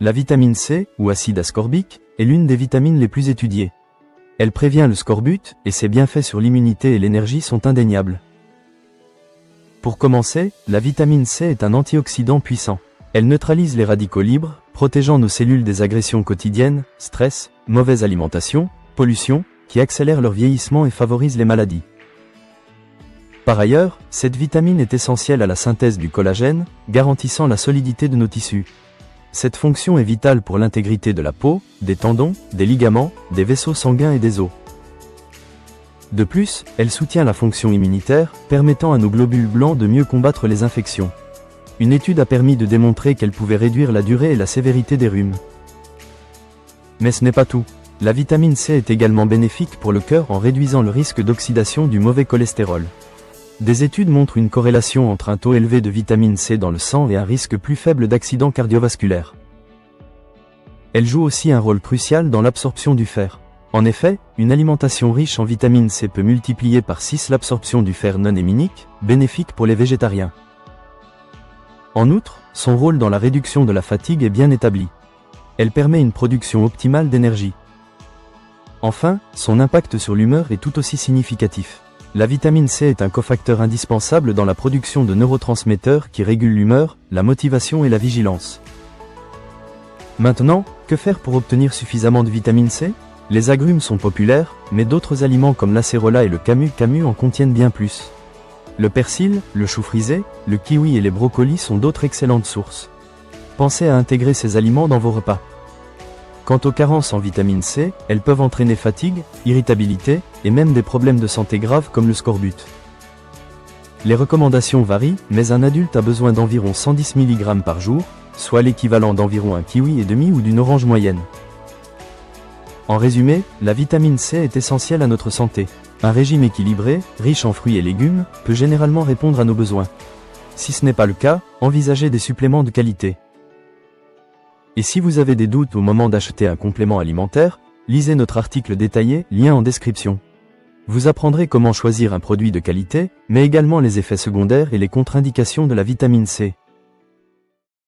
La vitamine C, ou acide ascorbique, est l'une des vitamines les plus étudiées. Elle prévient le scorbut, et ses bienfaits sur l'immunité et l'énergie sont indéniables. Pour commencer, la vitamine C est un antioxydant puissant. Elle neutralise les radicaux libres, protégeant nos cellules des agressions quotidiennes, stress, mauvaise alimentation, pollution, qui accélèrent leur vieillissement et favorisent les maladies. Par ailleurs, cette vitamine est essentielle à la synthèse du collagène, garantissant la solidité de nos tissus. Cette fonction est vitale pour l'intégrité de la peau, des tendons, des ligaments, des vaisseaux sanguins et des os. De plus, elle soutient la fonction immunitaire, permettant à nos globules blancs de mieux combattre les infections. Une étude a permis de démontrer qu'elle pouvait réduire la durée et la sévérité des rhumes. Mais ce n'est pas tout. La vitamine C est également bénéfique pour le cœur en réduisant le risque d'oxydation du mauvais cholestérol. Des études montrent une corrélation entre un taux élevé de vitamine C dans le sang et un risque plus faible d'accident cardiovasculaire. Elle joue aussi un rôle crucial dans l'absorption du fer. En effet, une alimentation riche en vitamine C peut multiplier par 6 l'absorption du fer non héminique, bénéfique pour les végétariens. En outre, son rôle dans la réduction de la fatigue est bien établi. Elle permet une production optimale d'énergie. Enfin, son impact sur l'humeur est tout aussi significatif. La vitamine C est un cofacteur indispensable dans la production de neurotransmetteurs qui régulent l'humeur, la motivation et la vigilance. Maintenant, que faire pour obtenir suffisamment de vitamine C? Les agrumes sont populaires, mais d'autres aliments comme l'acérola et le camu en contiennent bien plus. Le persil, le chou frisé, le kiwi et les brocolis sont d'autres excellentes sources. Pensez à intégrer ces aliments dans vos repas. Quant aux carences en vitamine C, elles peuvent entraîner fatigue, irritabilité, et même des problèmes de santé graves comme le scorbut. Les recommandations varient, mais un adulte a besoin d'environ 110 mg par jour, soit l'équivalent d'environ un kiwi et demi ou d'une orange moyenne. En résumé, la vitamine C est essentielle à notre santé. Un régime équilibré, riche en fruits et légumes, peut généralement répondre à nos besoins. Si ce n'est pas le cas, envisagez des suppléments de qualité. Et si vous avez des doutes au moment d'acheter un complément alimentaire, lisez notre article détaillé, lien en description. Vous apprendrez comment choisir un produit de qualité, mais également les effets secondaires et les contre-indications de la vitamine C.